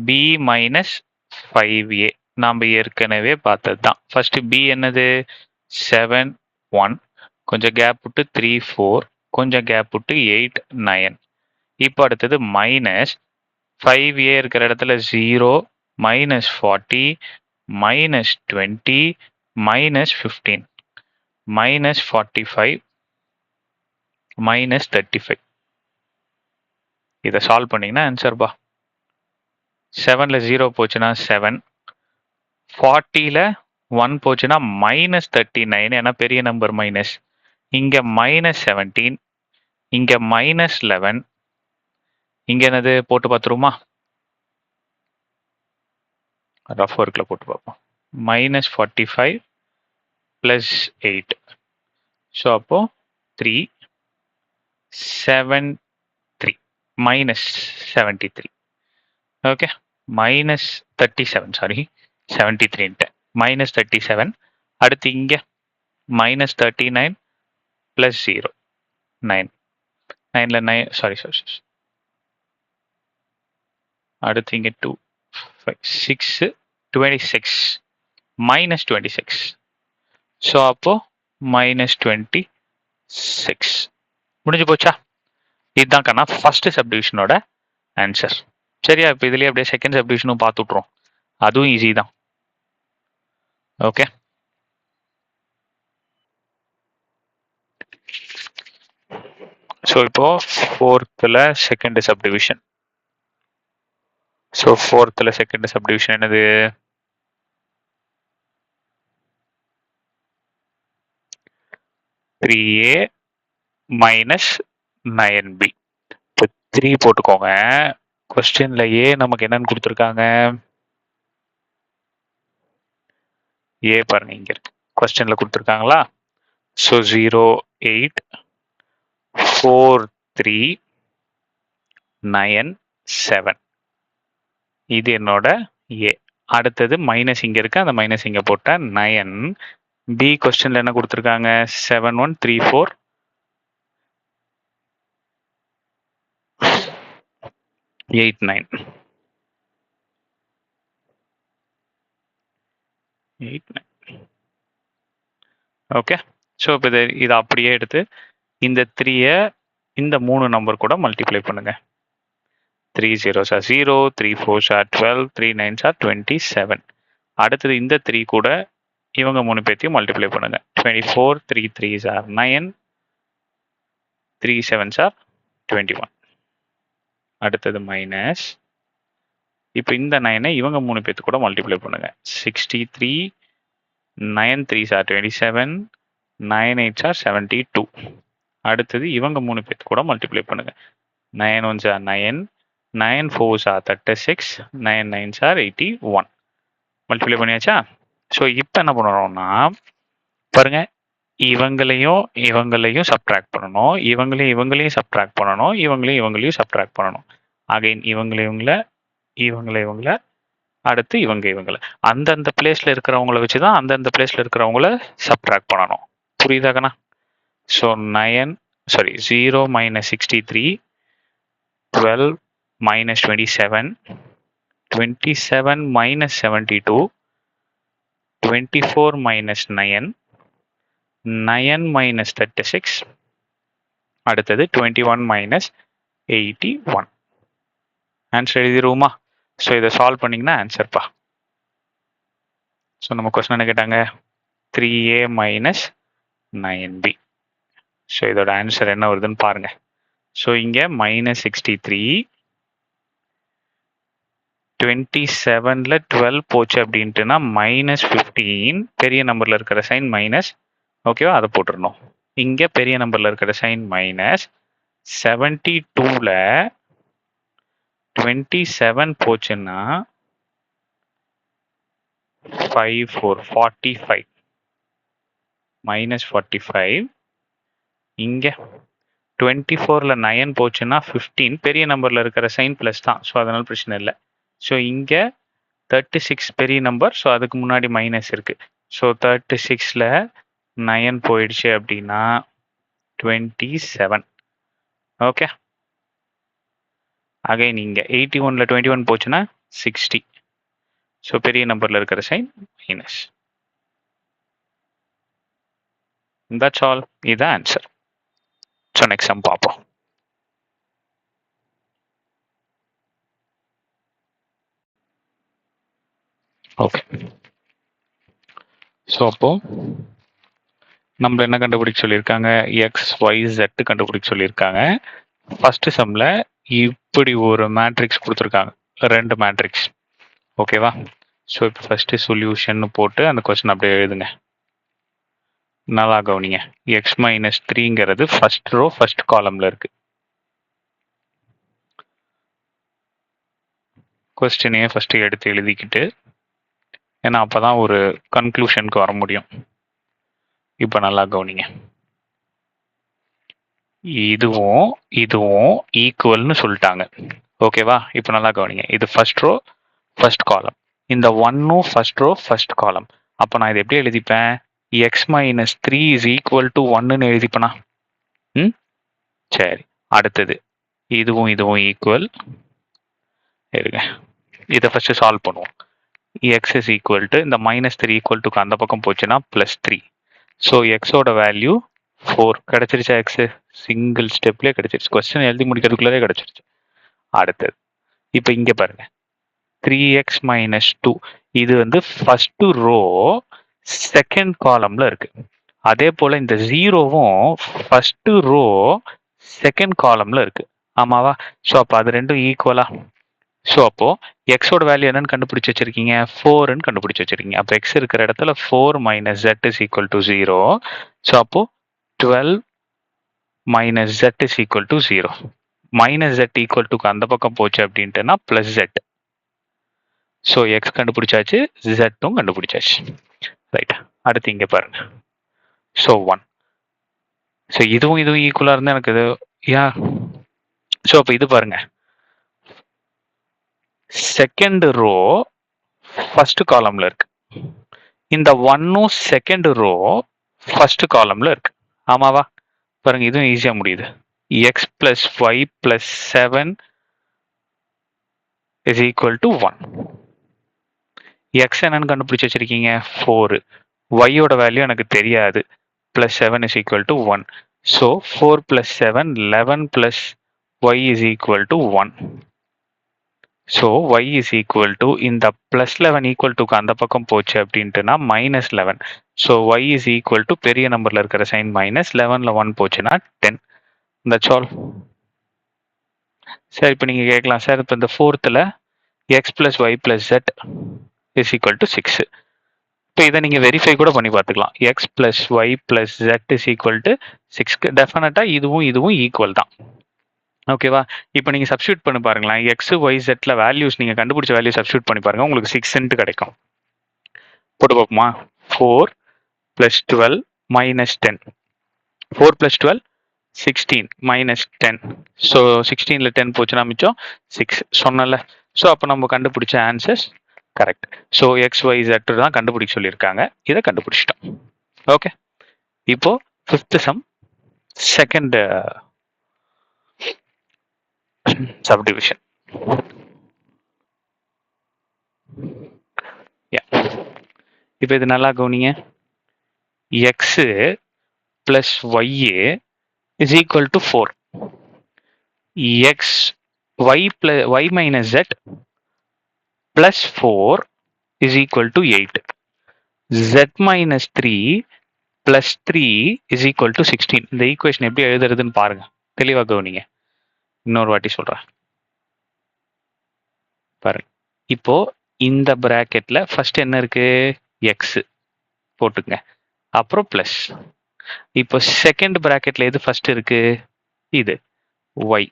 b minus 5a நாம் ஏற்கனவே பார்த்தது தான். ஃபர்ஸ்ட் b என்னது? 7 1, கொஞ்சம் கேப் விட்டு 3 4, கொஞ்சம் கேப் விட்டு 8 9. இப்போ அடுத்தது மைனஸ் 5a இருக்கிற இடத்துல 0 minus 40 minus 20 minus 15 minus 45 minus 35. இதை சால்வ் பண்ணீங்கன்னா ஆன்சர் பா. 7ல் 0 போச்சுன்னா 7, 40ல் 1 போச்சுன்னா மைனஸ் 39, ஏன்னா பெரிய நம்பர் மைனஸ். இங்கே மைனஸ் 17, இங்கே மைனஸ் 11, இங்கே என்னது போட்டு பார்த்துருமா? ரஃப் ஒர்க்கில் போட்டு பார்ப்போம். Minus 45 plus 8. ஸோ அப்போ 3 7 3 மைனஸ் 73. ஓகே, மைனஸ் 37, சாரி 73ன்ட்டு மைனஸ் 37. அடுத்து இங்கே மைனஸ் 39 ப்ளஸ் 0 9. 9ல் 9, சாரி. அடுத்து இங்கே 2 5 6 26 மைனஸ் 26. ஸோ அப்போ மைனஸ் 26 முடிஞ்சு போச்சா? இதுதான் கண்ணா ஃபர்ஸ்ட் சப்டிவிஷனோட ஆன்சர். சரியா? இப்போ இதுலேயே அப்படியே செகண்ட் சப்டிவிஷனும் பார்த்து விட்ருவோம். அதுவும் ஈஸி தான். ஓகே, ஸோ இப்போ ஃபோர்த்தில் செகண்ட் சப்டிவிஷன். ஸோ ஃபோர்த்தில் செகண்ட் சப்டிவிஷன் என்னது? 3a minus 9b. இப்போ 3 போட்டுக்கோங்க. கொஸ்டின்ல ஏ நமக்கு என்னன்னு கொடுத்துருக்காங்க? ஏ பாருங்க, இங்க இருக்கு, கொஸ்டின்ல கொடுத்துருக்காங்களா? ஸோ 0 8 4 3 9 7. இது என்னோட ஏ. அடுத்தது மைனஸ் இங்க இருக்கு, அந்த மைனஸ் இங்க போட்ட 9. பி கொஸ்டின்ல என்ன கொடுத்துருக்காங்க? 7 1 3 4 8 9. 8 9. ஓகே, ஸோ இப்போ இதை அப்படியே எடுத்து இந்த 3-ஐ இந்த 3 நம்பர் கூட மல்டிப்ளை பண்ணுங்க. 3 zeros are 0, 3 4s are 12, 3 9s are 27. அடுத்தது இந்த 3 கூட இவங்க 3 பேர்த்தையும் மல்டிப்ளை பண்ணுங்க. 24, 3 3s are 9, 3 7s are 21. அடுத்தது மைனஸ், இப்போ இந்த 9-ஐ இவங்க 3 பேர்த்து கூட மல்டிப்ளை பண்ணுங்க. 63, 9 3s are 27, 9 8s are 72. அடுத்தது இவங்க 3 பேர்த்து கூட மல்டிப்ளை பண்ணுங்க. 9 1s are 9, 9 4s are 36, 9 9s are 81. Multiply பண்ணியாச்சா? ஸோ இப்போ என்ன பண்ணுறோம்னா பாருங்க, இவங்களையும் சப்ட்ராக்ட் பண்ணணும், இவங்களையும் சப்ட்ராக்ட் பண்ணணும், இவங்களையும் சப்ட்ராக்ட் பண்ணணும். அகைன் இவங்களை அடுத்து இவங்களை அந்தந்த பிளேஸ்ல இருக்கிறவங்கள வச்சு தான் அந்தந்த பிளேஸ்ல இருக்கிறவங்கள சப்ட்ராக்ட் பண்ணணும். புரியுதாங்கண்ணா? So 0 minus 63, 12 minus 27, 27 minus 72, 24 minus 9, 9 minus 36, அடுத்தது 21 minus 81. ஆன்சர் எழுதிடுவோமா? ஸோ இதை சால்வ் பண்ணிங்கன்னா ஆன்சர்ப்பா. ஸோ நம்ம கொஸ்டின் என்ன கேட்டாங்க? 3a minus 9b. ஸோ இதோட ஆன்சர் என்ன வருதுன்னு பாருங்க. ஸோ இங்கே மைனஸ் 63, 27ல் 12 போச்சு அப்படின்ட்டுனா மைனஸ் 15, பெரிய நம்பர்ல இருக்கிற சைன் மைனஸ், ஓகேவா? அதை போட்டுருணும். இங்க பெரிய நம்பர்ல இருக்கிற சைன் மைனஸ். 72ல் 27 போச்சுன்னா 5 4 45 மைனஸ் 45. இங்க 24ல் 9 போச்சுன்னா 15, பெரிய நம்பர்ல இருக்கிற சைன் பிளஸ் தான், ஸோ அதனால பிரச்சனை இல்லை. ஸோ இங்கே 36 பெரிய நம்பர், ஸோ அதுக்கு முன்னாடி மைனஸ் இருக்கு. ஸோ 36ல் 9 போயிடுச்சு அப்படின்னா 27. ஓகே, அகைன் இங்கே 81ல் 21 போச்சுன்னா 60. ஸோ பெரிய நம்பர்ல இருக்கிற சைன் மைனஸ். That's all. இதுதான் ஆன்சர். ஸோ நெக்ஸ்ட் சம் பார்ப்போம். ஓகே, ஸோ அப்போ நம்மள என்ன கண்டுபிடிக்க சொல்லியிருக்காங்க? எக்ஸ் ஒய் ஜெட் கண்டுபிடிக்க சொல்லியிருக்காங்க. ஃபர்ஸ்ட் சம்ல இப்படி ஒரு மேட்ரிக்ஸ் கொடுத்துருக்காங்க, 2 மேட்ரிக்ஸ். ஓகேவா? ஸோ இப்போ ஃபர்ஸ்ட் சொல்யூஷன் போட்டு அந்த கொஸ்டின் அப்படியே எழுதுங்க. நல்லா கவனிங்க. எக்ஸ் மைனஸ் த்ரீங்கிறது ஃபர்ஸ்ட் ரோ ஃபர்ஸ்ட் காலம்ல இருக்கு. கொஸ்டினையே ஃபர்ஸ்ட் எடுத்து எழுதிக்கிட்டு, ஏன்னா அப்பதான் ஒரு கன்க்ளூஷனுக்கு வர முடியும். இப்போ நல்லா கவனிங்க. இதுவும் இதுவும் ஈக்குவல்னு சொல்லிட்டாங்க. ஓகேவா? இப்போ நல்லா கவனிங்க. இது ஃபர்ஸ்ட் ரோ ஃபர்ஸ்ட் காலம், இந்த ஒன்னும் ஃபர்ஸ்ட் ரோ ஃபர்ஸ்ட் காலம். அப்போ நான் இதை எப்படி எழுதிப்பேன்? X minus three is equal to ஒன்னு எழுதிப்பேனா? ம், சரி. அடுத்தது இதுவும் இதுவும் ஈக்குவல். இருங்க, இதை ஃபர்ஸ்ட் சால்வ் பண்ணுவோம். எக்ஸ் இஸ் ஈக்குவல் டு இந்த மைனஸ் த்ரீ ஈக்குவல் டுக்கு அந்த பக்கம் போச்சுன்னா பிளஸ் த்ரீ. ஸோ எக்ஸோட வேல்யூ 4 கிடைச்சிருச்சா? எக்ஸ் சிங்கிள் ஸ்டெப்லேயே கிடைச்சிருச்சு. கொஸ்டின் எழுதி முடிக்கிறதுக்குள்ளே கிடைச்சிருச்சு. அடுத்தது இப்போ இங்கே பாருங்க, 3x மைனஸ் 2 இது வந்து ஃபர்ஸ்ட் ரோ செகண்ட் காலம்ல இருக்கு. அதே போல இந்த ஜீரோவும் ஃபர்ஸ்ட் ரோ செகண்ட் காலம்ல இருக்கு. ஆமாவா? ஸோ அப்போ அது ரெண்டும் ஈக்குவலா? ஸோ அப்போ எக்ஸோட வேல்யூ என்னன்னு கண்டுபிடிச்சு வச்சிருக்கீங்க? 4ன்னு கண்டுபிடிச்சு வச்சிருக்கீங்க. அப்போ எக்ஸ் இருக்கிற இடத்துல 4 minus z is equal to 0. So அப்போ 12 minus z is equal to 0. Minus z equal டுக்கு அந்த பக்கம் போச்சு அப்படின்ட்டுனா பிளஸ் ஜெட். ஸோ எக்ஸ் கண்டுபிடிச்சாச்சு, ஜெட்டும் கண்டுபிடிச்சாச்சு. ரைட், அடுத்து இங்கே பாருங்க. ஸோ 1. ஸோ இதுவும் இதுவும் ஈக்குவலாக இருந்தால் எனக்கு இது யா. ஸோ அப்போ இது பாருங்க, செகண்ட் ரோ ஃபர்ஸ்ட் காலம்ல இருக்கு. இந்த ஒன்னும் செகண்ட் ரோ ஃபர்ஸ்ட் காலம்ல இருக்கு. ஆமாவா? பாருங்க, இதுவும் ஈஸியா முடியுது. X plus Y plus 7 is equal to 1. X என்னன்னு கண்டுபிடிச்சு வச்சிருக்கீங்க? 4. ஒய்யோட வேல்யூ எனக்கு தெரியாது. Plus 7 is equal to 1. So 4 plus 7 11 plus Y is equal to 1. So Y is equal to இந்த பிளஸ் 11 ஈக்குவல் டுக்கு அந்த பக்கம் போச்சு அப்படின்ட்டுனா minus 11. So Y is equal to பெரிய நம்பர்ல இருக்கிற சைன் மைனஸ் 11ல 1 போச்சுன்னா 10. That's all. சார் இப்போ நீங்கள் கேட்கலாம், சார் இப்போ இந்த ஃபோர்த்தில் X plus Y plus Z is equal to 6. இப்போ இதை நீங்கள் வெரிஃபை கூட பண்ணி பார்த்துக்கலாம். X plus Y plus Z is equal to 6. டெஃபினட்டாக இதுவும் இதுவும் ஈக்குவல் தான். ஓகேவா? இப்போ நீங்கள் சப்ஸ்டியூட் பண்ணி பாருங்களேன். எக்ஸ் ஒய் ஜெட்ல வேல்யூஸ் நீங்கள் கண்டுபிடிச்ச வேல்யூ சப்ஸ்டியூட் பண்ணி பாருங்க, உங்களுக்கு 6 கிடைக்கும். போட்டு பார்ப்போமா? 4 plus 12 minus 10. 4 plus 12 16 minus 10. So 16ல 10 போச்சுன்னா மிச்சம் 6 சொன்னல. ஸோ அப்போ நம்ம கண்டுபிடிச்ச answers correct. So X Y Z தான் கண்டுபிடிக்க சொல்லியிருக்காங்க, இதை கண்டுபிடிச்சிட்டோம். ஓகே, இப்போ 5th சம், செகண்ட் சப்டிவிஷன். இப்போ இது நல்லா கவனிங்க. X plus Y is equal to 4. X y plus y minus z plus 4 is equal to 8. Z minus 3 plus 3 is equal to 16. இந்த ஈக்குவேஷன் எப்படி எழுதுறதுன்னு பாருங்க, தெளிவாக கவனிங்க. இன்னொரு வாட்டி சொல்றேன் பாருங்க. இப்போ இந்த பிராக்கெட்ல ஃபர்ஸ்ட் என்ன இருக்கு? எக்ஸ் போட்டுங்க, அப்புறம் பிளஸ். இப்போ செகண்ட் பிராக்கெட்ல எது ஃபர்ஸ்ட் இருக்கு? இது ஒய்.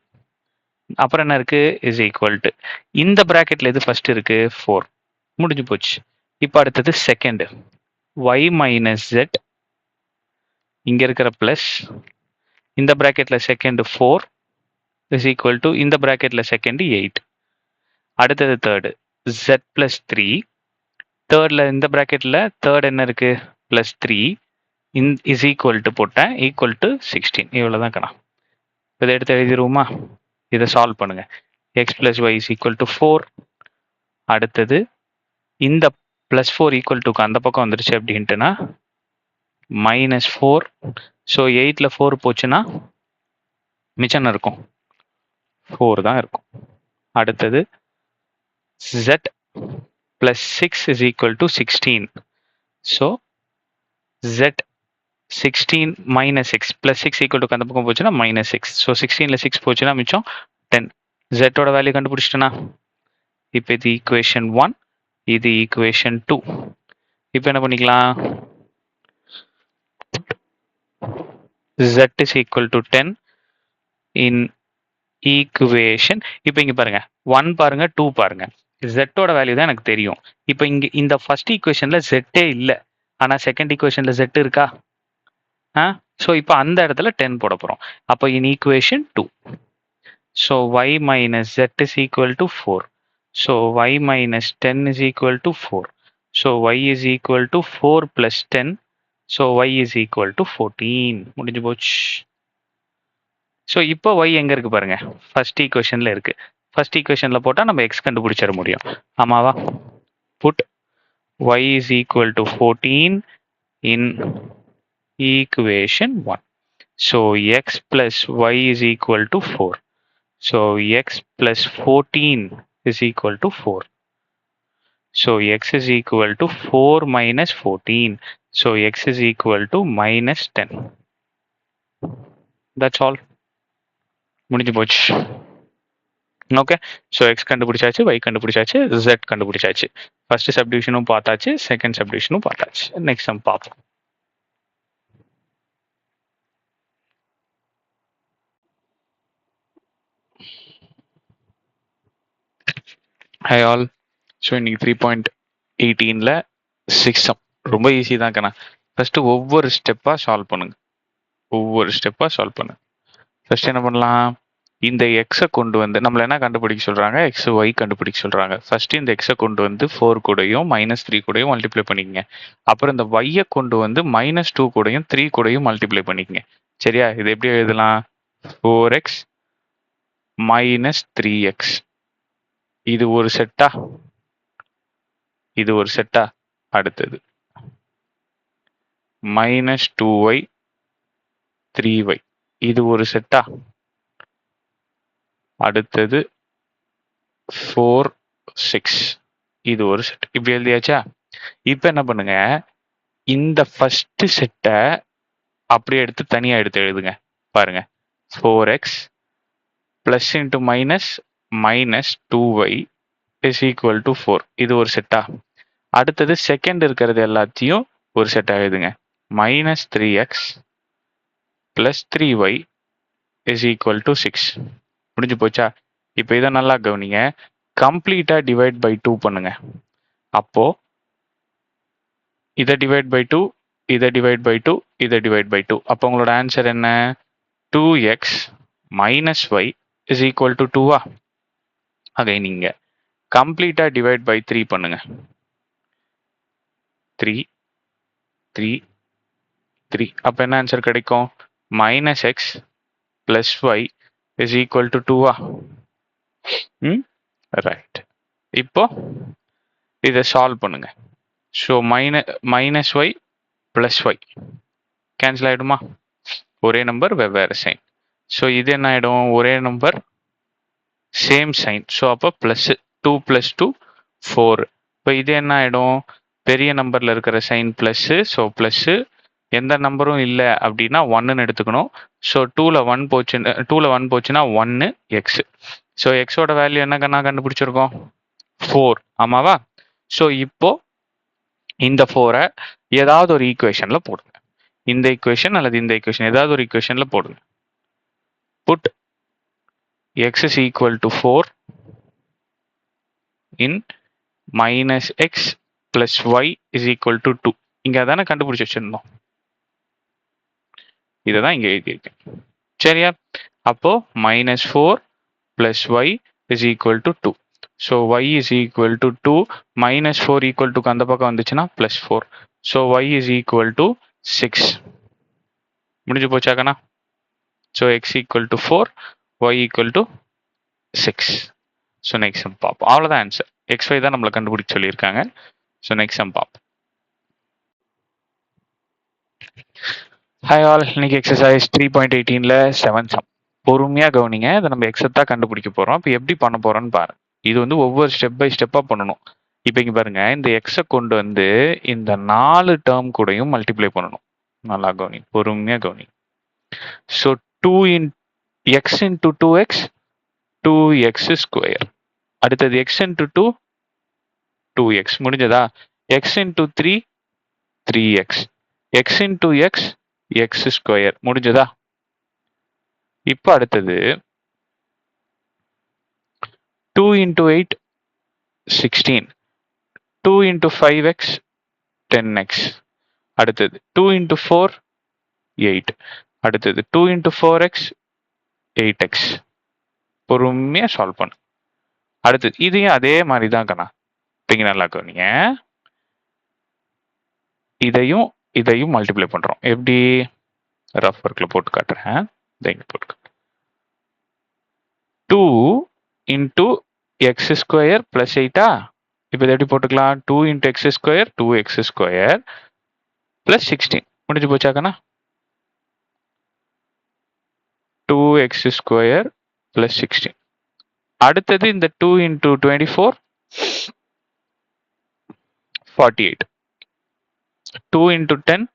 அப்புறம் என்ன இருக்கு? Is equal to. இந்த பிராக்கெட்ல எது ஃபர்ஸ்ட் இருக்கு? 4. முடிஞ்சு போச்சு. இப்போ அடுத்தது செகண்ட் ஒய் மைனஸ் ஜெட், இங்க இருக்கிற பிளஸ், இந்த பிராக்கெட்ல செகண்ட் 4 இஸ் ஈக்குவல் டு இந்த பிராக்கெட்ல செகண்ட் 8. அடுத்தது தேர்டு z பிளஸ் 3. தேர்ட்ல இந்த பிராக்கெட்ல தேர்ட் என்ன இருக்கு? பிளஸ் 3 இஸ் ஈக்குவல் டு போட்டேன், ஈக்குவல் டு 16. இவ்வளவுதான் கணா. இதை எடுத்து எழுதிடுவோமா? இதை சால்வ் பண்ணுங்க. X plus Y is equal to 4. அடுத்தது இந்த பிளஸ் 4 ஈக்குவல் டுக்கு அந்த பக்கம் வந்துருச்சு அப்படின்ட்டுனா மைனஸ் 4. ஸோ 8ல 4 போச்சுன்னா மிச்சம் என்ன இருக்கும்? 4 தான் இருக்கும். அடுத்தது z plus 6 is equal to 16. So z 16 minus 6 plus 6 equal to அந்த பக்கம் போச்சுன்னா minus 6. So 16ல 6 போச்சுன்னா மிச்சம் 10. z ஓட வேல்யூ கண்டுபிடிச்சிட்டேனா? இப்போ இது ஈக்குவேஷன் 1, இது ஈக்குவேஷன் 2. இப்போ என்ன பண்ணிக்கலாம்? z is equal to 10 in equation. இப்போ இங்க பாருங்க 1 பாருங்க 2 பாருங்க. z ஓட வேல்யூ தான் எனக்கு தெரியும். இப்போ இங்க இந்த ஃபர்ஸ்ட் ஈக்குவேஷன்ல z இல்ல. ஆனா செகண்ட் ஈக்குவேஷன்ல z இருக்கா? ஸோ இப்போ அந்த இடத்துல 10 போட போறோம். அப்போ இன் equation 2. So y minus z is equal to 4. So y minus 10 is equal to 4. So y is equal to 4 plus 10. So y is equal to 14. முடிஞ்சு போச்சு. ஸோ இப்போ y எங்க இருக்கு பாருங்க, ஃபர்ஸ்ட் ஈக்குவேஷன்ல இருக்கு. ஃபர்ஸ்ட் ஈக்குவேஷன்ல போட்டா நம்ம x கண்டுபிடிச்சிட முடியும். ஆமாவா? Put y is equal to 14 in equation 1. So x plus y is equal to 4. So x plus 14 is equal to 4. So x is equal to 4 minus 14. So x is equal to minus 10. That's all. முடிஞ்சு போச்சு. Okay. So x கண்டுபிடிச்சாச்சு, Y கண்டுபிடிச்சாச்சு, jet கண்டுபிடிச்சாச்சு. First சப்டிவிஷனும் பார்த்தாச்சு, second சப்டிவிஷனும் பார்த்தாச்சு. Next sum பார்ப்போம். High all. So இன்னைக்கு 3.18ல 6 some. ரொம்ப ஈஸி தான் கண்ணா. ஃபர்ஸ்ட் ஒவ்வொரு ஸ்டெப்பாக சால்வ் பண்ணுங்க. ஃபர்ஸ்ட் என்ன பண்ணலாம்? இந்த எக்ஸை கொண்டு வந்து நம்மள என்ன கண்டுபிடிக்க சொல்றாங்க? எக்ஸ் ஒய் கண்டுபிடிக்க சொல்றாங்க. ஃபர்ஸ்ட் இந்த எக்ஸை கொண்டு வந்து 4 கூடயும் -3 கூடயும் மல்டிப்ளை பண்ணிக்கங்க. அப்புறம் இந்த ஒய்யை கொண்டு வந்து -2 கூடயும் 3 கூடயும் மல்டிப்ளை பண்ணிக்கங்க. சரியா? இது எப்படி எழுதலாம்? 4x - 3x. இது ஒரு செட்டா? அடுத்தது -2y 3y. இது ஒரு செட்டா? அடுத்தது 4 6. இது ஒரு செட். இப்படி எழுதியாச்சா? இப்ப என்ன பண்ணுங்க, இந்த ஃபர்ஸ்ட் செட்டை அப்படியே எடுத்து தனியா எடுத்து எழுதுங்க. பாருங்க, 4x plus into minus -2y is equal to 4. இது ஒரு செட்டா? அடுத்தது செகண்ட் இருக்கிறது எல்லாத்தையும் ஒரு செட்டா எழுதுங்க. -3x plus 3y is equal to 6. முடிஞ்சு போச்சா? இப்போ இதை நல்லா கவனிங்க. கம்ப்ளீட்டா டிவைட் பை 2 பண்ணுங்க. அப்போ இதை டிவைட் பை 2, இதை டிவைட் பை 2, இதை டிவைட் பை 2. அப்போ உங்களோட ஆன்சர் என்ன? 2x minus y is equal to 2. அகை நீங்க கம்ப்ளீட்டா டிவைட் பை 3 பண்ணுங்க. 3 3 3. அப்போ என்ன ஆன்சர் கிடைக்கும்? -x plus y is equal to 2. Right. இப்போ இதை சால்வ் பண்ணுங்க. So -y plus y cancel ஆயிடுமா? ஒரே நம்பர் வெவ்வேறு சைன். ஸோ இது என்ன ஆயிடும்? ஒரே நம்பர் சேம் சைன். ஸோ அப்போ +2 + 2 4. இப்போ இது என்ன ஆயிடும்? பெரிய நம்பர்ல இருக்கிற சைன் பிளஸ். ஸோ பிளஸ், எந்த நம்பரும் இல்லை அப்படின்னா 1ன்னு எடுத்துக்கணும். ஸோ 2ல 1 போச்சுன்னா 1 எக்ஸ். ஸோ எக்ஸோட வேல்யூ என்ன கண்டுபிடிச்சிருக்கோம்? 4. ஆமாவா? ஸோ இப்போ இந்த 4-ஐ ஏதாவது ஒரு ஈக்குவேஷன்ல போடுங்க. இந்த ஈக்குவேஷன் அல்லது இந்த ஈக்குவேஷன் ஏதாவது ஒரு ஈக்குவேஷன்ல போடுங்க. Put x is equal to 4 in -x plus y is equal to 2. இங்க அதானே கண்டுபிடிச்சு வச்சிருந்தோம். இதை தான் இங்க எழுதியிருக்கேன். சரியா? அப்போ -4 plus y is equal to 2. So y is equal to 2. -4 equal to அந்த பக்கம் வந்துச்சுன்னா +4. So y is equal to 6. முடிஞ்சு போச்சாக்கண்ணா? So x equal to 4, y equal to 6. So next some பார்ப்போம். அவ்வளோதான் ஆன்சர். XY தான் நம்மளை கண்டுபிடிச்சு சொல்லியிருக்காங்க. ஸோ நெக்ஸ்ட் சம் பார்ப்போம். Hi all. இன்னைக்கு எக்ஸசைஸ் 3.18ல 7 சம். பொறுமையா கவனிங்க. இதை நம்ம எக்ஸை கண்டுபிடிக்க போறோம். இப்போ எப்படி பண்ண போறோம்னு பாருங்க. இது வந்து ஒவ்வொரு ஸ்டெப் பை ஸ்டெப்பா பண்ணணும். இப்போ இங்க பாருங்க, இந்த எக்ஸை கொண்டு வந்து இந்த 4 டேர்ம் கூடயும் மல்டிப்ளை பண்ணணும். நல்லா கவனி, பொறுமையா கவனி. So 2 in X into 2x 2x square. அடுத்தது எக்ஸ் இன்டூ 2 2x முடிஞ்சதா? X into 3 3x. X into X X square முடிஞ்சதா? இப்போ அடுத்தது 2 into 8 16. 2 into 5x 10x. அடுத்தது 2 into 4 8. அடுத்தது 2 into 4x 8x. பொறுமையா சால்வ் பண்ணு. அடுத்தது இதையும் அதே மாதிரி தான் கண்ணா. இங்க நல்லா கவனிங்க. இதையும் மல்டிப்ளை பண்றோம். எப்படி? ரஃப் ஒர்க்ல போட்டு காட்டுறேன். இங்க போட்டு 2 into x ஸ்கொயர் பிளஸ் 8. இப்போ இதை எப்படி போட்டுக்கலாம்? 2 into x square 2x square plus 16. முடிஞ்சு போச்சாக்கண்ணா? 2x square plus 16. அடுத்தது இந்த 2 into 24 48. 2 into 10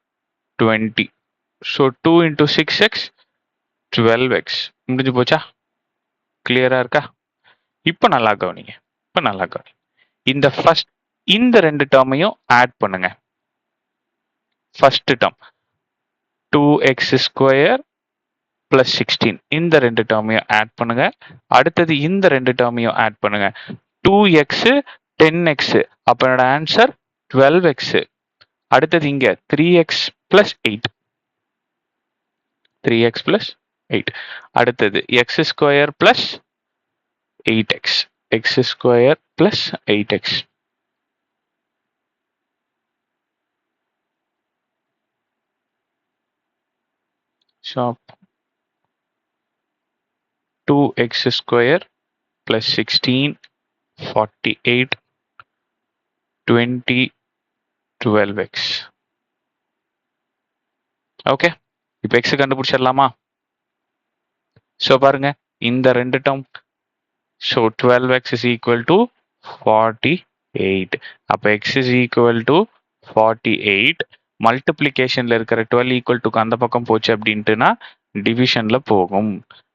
20. So 2 into 6x 12x. முடிஞ்சு போச்சா? கிளியரா இருக்கா? இப்போ நல்லா கவனிங்க. இந்த ரெண்டு டேர்மையும் ஆட் பண்ணுங்க. First term 2x square plus 16. இந்த ரெண்டு டேர்மையும் ஆட் பண்ணுங்க. அடுத்தது இந்த ரெண்டு டேர்மையும் ஆட் பண்ணுங்க. 2x 10x. அப்ப என்னோட ஆன்சர் 12x. அடுத்தது இங்க 3x பிளஸ் 8. 3x plus 8. அடுத்தது x square plus 8x. x square plus 8x. So 2x square plus 16 48 20 12x. Okay, இப்போ x கண்டுபிடிச்சிடலாமா? ஸோ பாருங்க, இந்த ரெண்டு term. So 12x is equal to 48. அப்போ x is equal to 48. மல்டிப்ளிகேஷன்ல இருக்கிற 12 equal டுக்கு அந்த பக்கம் போச்சு அப்படின்ட்டுனா டிவிஷன்ல போகும்.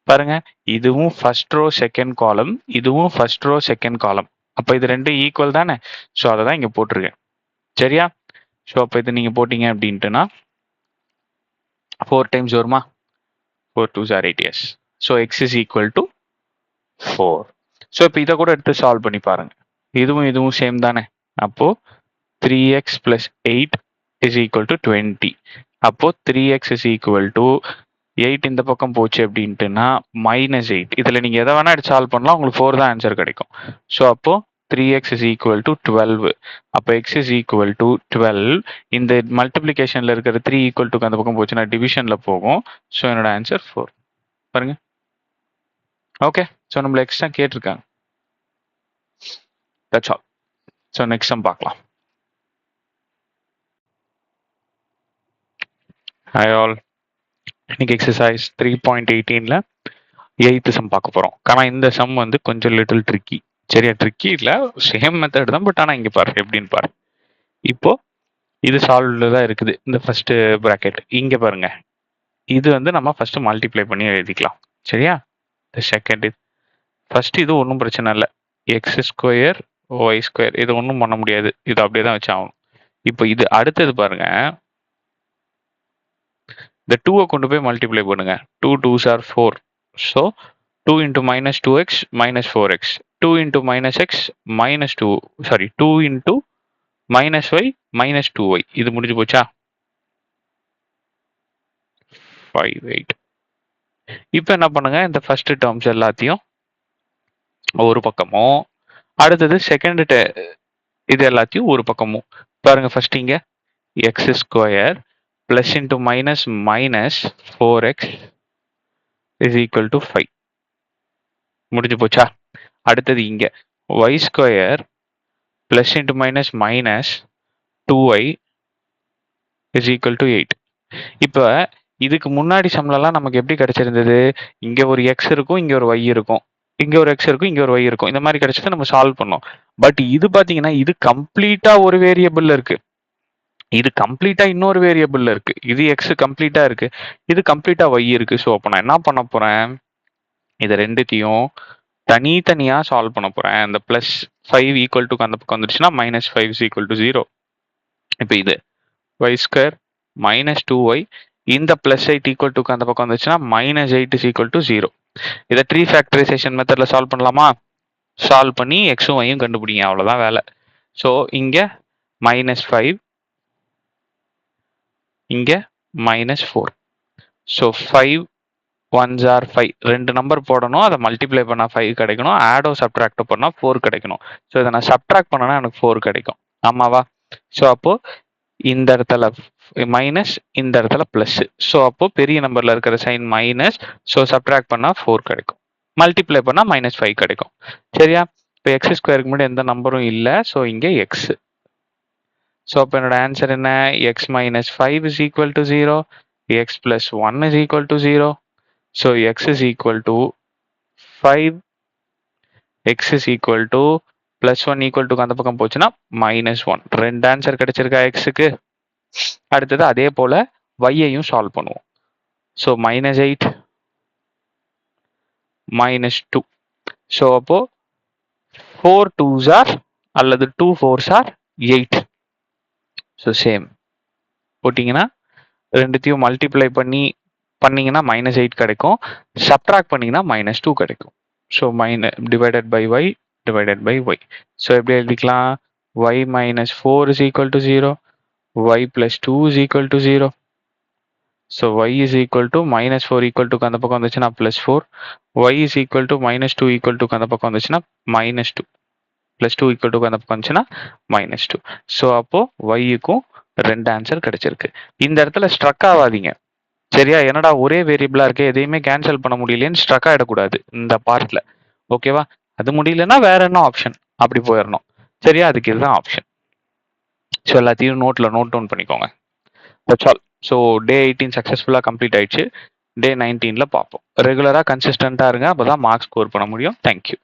பாருங்க, இதுவும் ஃபர்ஸ்ட் ரோ செகண்ட் காலம், இதுவும் ஃபர்ஸ்ட் ரோ செகண்ட் காலம். அப்போ இது ரெண்டும் ஈக்குவல் தானே? ஸோ அதை தான் இங்கே போட்டிருக்கேன். சரியா? ஸோ அப்போ இது நீங்கள் போட்டீங்க அப்படின்ட்டுனா 4 டைம்ஸ் வருமா? 4 2s are 8. Yes. So X is equal to 4. So இப்போ இதை கூட எடுத்து சால்வ் பண்ணி பாருங்க. இதுவும் சேம் தானே? அப்போ 3x plus 8 is equal to 20. அப்போ 3x இஸ் ஈக்குவல் டு 8 இந்த பக்கம் போச்சு அப்படின்ட்டுனா -8. இதில் நீங்கள் எதை வேணா எடுத்து சால்வ் பண்ணலாம், உங்களுக்கு 4 தான் ஆன்சர் கிடைக்கும். ஸோ அப்போ 3x is equal to 12. அப்போ x is equal to 12. இந்த மல்டிப்ளிகேஷன்ல இருக்கிற 3 ஈக்குவல் டுக்கு அந்த பக்கம் போச்சுன்னா டிவிஷன்ல போகும். ஸோ என்னோட ஆன்சர் 4. பாருங்க. ஓகே, ஸோ நம்மள x தான் கேட்டிருக்காங்க. That's all. So next sum பார்க்கலாம். Hi all. இன்னைக்கு எக்ஸசைஸ் 3.18ல 8th சம் பார்க்க போறோம். ஆனால் இந்த சம் வந்து கொஞ்சம் லிட்டில் ட்ரிக்கி. சரியா? ட்ரிக்கி இல்லை, சேம் மெத்தட் தான். பட் ஆனால் இங்கே பாரு எப்படின்னு பாரு. இப்போ இது சால்வ்ல தான் இருக்குது. இந்த ஃபர்ஸ்ட் ப்ராக்கெட் இங்கே பாருங்க. இது வந்து நம்ம ஃபர்ஸ்ட் மல்டிப்ளை பண்ணி எழுதிக்கலாம். சரியா? இந்த செகண்ட் ஃபர்ஸ்ட் இது ஒன்றும் பிரச்சனை இல்லை. எக்ஸ் ஸ்கொயர் ஒய் ஸ்கொயர் இது ஒன்றும் பண்ண முடியாது. இது அப்படியே தான் வச்சு ஆகணும். இப்போ இது அடுத்தது பாருங்க, இந்த 2 கொண்டு போய் மல்டிப்ளை பண்ணுங்க. 2 2s are 4. So 2 into minus 2x minus 4x. 2 into minus x minus 2. Sorry, 2 into minus y minus 2y. இது முடிஞ்சு போச்சா? 5 8. இப்போ என்ன பண்ணுங்க, இந்த ஃபர்ஸ்ட் டேர்ம்ஸ் எல்லாத்தையும் ஒரு பக்கமும், அடுத்தது செகண்ட் இது எல்லாத்தையும் ஒரு பக்கமும் பாருங்க. ஃபர்ஸ்ட் இங்க X square plus into minus minus 4x is equal to 5. முடிஞ்சு போச்சா? அடுத்தது இங்க y square plus into minus minus 2y is equal to 8. இப்போ இதுக்கு முன்னாடி சம்லலாம் நமக்கு எப்படி கிடைச்சிருந்தது, இங்க ஒரு எக்ஸ் இருக்கும், இங்க ஒரு ஒய் இருக்கும், இங்க ஒரு எக்ஸ் இருக்கும், இங்க ஒரு ஒய் இருக்கும். இந்த மாதிரி கிடைச்சது நம்ம சால்வ் பண்ணோம். பட் இது பாத்தீங்கன்னா இது கம்ப்ளீட்டா ஒரு வேரியபிள்ல இருக்கு, இது கம்ப்ளீட்டா இன்னொரு வேரியபிள்ல இருக்கு. இது எக்ஸ் கம்ப்ளீட்டா இருக்கு, இது கம்ப்ளீட்டா ஒய் இருக்கு. ஸோ அப்போ நான் என்ன பண்ண போறேன், இது ரெண்டுத்தையும் தனித்தனியா சால்வ் பண்ண போறேன். இந்த பிளஸ் 5 ஈக்குவல் டு அந்த பக்கம் வந்துருச்சுன்னா மைனஸ் 5 இஸ் ஈக்குவல் டு 0. இப்போ இது y ஸ்கொயர் மைனஸ் 2y, இந்த பிளஸ் 8 ஈக்குவல் டு அந்த பக்கம் வந்துச்சுன்னா மைனஸ் 8 இஸ் ஈக்குவல் டு 0. இதை ட்ரீ ஃபேக்டரைசேஷன் மெத்தட்ல சால்வ் பண்ணலாமா? சால்வ் பண்ணி எக்ஸும் ஒய்யும் கண்டுபிடிங்க, அவ்வளோதான் வேலை. ஸோ இங்கே மைனஸ் 5, இங்கே மைனஸ் 4. ஸோ 5 1s are 5, ரெண்டு நம்பர் போடணும், அதை மல்டிப்ளை பண்ணால் 5 கிடைக்கணும், ஆடோ சப்ட்ராக்ட் பண்ணால் 4 கிடைக்கணும். ஸோ இதை நான் சப்ட்ராக்ட் பண்ணனா எனக்கு 4 கிடைக்கும், ஆமாவா? ஸோ அப்போ இந்த இடத்துல மைனஸ், இந்த இடத்துல பிளஸ். ஸோ அப்போ பெரிய நம்பர்ல இருக்கிற சைன் மைனஸ், ஸோ சப்ட்ராக்ட் பண்ணா 4 கிடைக்கும், மல்டிப்ளை பண்ணா மைனஸ் 5 கிடைக்கும். சரியா? இப்போ எக்ஸ் ஸ்கொயருக்கு முன்னாடி எந்த நம்பரும் இல்லை, ஸோ இங்கே எக்ஸ். ஸோ அப்போ என்னோட ஆன்சர் என்ன, X minus 5 is equal to 0, X plus 1 is equal to 0. So X is equal to 5, X is equal to plus 1 equal to அந்த பக்கம் போச்சுன்னா மைனஸ் 1. ரெண்டு ஆன்சர் கிடைச்சிருக்கா எக்ஸுக்கு. அடுத்தது அதே போல வையையும் சால்வ் பண்ணுவோம். So minus 8 minus 2. ஸோ அப்போ 4 2s are அல்லது 2 4s are 8. ஸோ சேம் போட்டிங்கன்னா ரெண்டுத்தையும் மல்டிப்ளை பண்ணீங்கன்னா மைனஸ் 8 கிடைக்கும், சப்ட்ராக்ட் பண்ணீங்கன்னா மைனஸ் 2 கிடைக்கும். So divided by y divided by y. So எப்படி எழுதிக்கலாம், y minus 4 is equal to 0, y plus 2 is equal to 0. So y is equal to minus 4 equal to அந்த பக்கம் வந்துச்சுன்னா plus 4. y is equal to minus 2 equal to அந்த பக்கம் வந்துச்சுன்னா minus 2. plus 2 equal to அந்த பக்கம் வந்துச்சுன்னா minus 2. ஸோ அப்போ yக்கும் ரெண்டு ஆன்சர் கிடைச்சிருக்கு. இந்த இடத்துல ஸ்ட்ரக் ஆகாதீங்க, சரியா? என்னடா ஒரே வேரியபிளா இருக்கு, எதையுமே கேன்சல் பண்ண முடியலன்னு ஸ்ட்ரக் ஆகிடக்கூடாது இந்த பார்ட்ல, ஓகேவா? அது முடியலன்னா வேற என்ன ஆப்ஷன், அப்படி போயிடணும், சரியா? அதுக்கு இதுதான் ஆப்ஷன். ஸோ எல்லாத்தையும் நோட் டவுன் பண்ணிக்கோங்க. That's all. ஸோ டே 18 சக்ஸஸ்ஃபுல்லாக கம்ப்ளீட் ஆயிடுச்சு. டே 19ல பார்ப்போம். ரெகுலராக கன்சிஸ்டண்ட்டாக இருங்க, அப்போ தான் மார்க்ஸ் ஸ்கோர் பண்ண முடியும். தேங்க்யூ.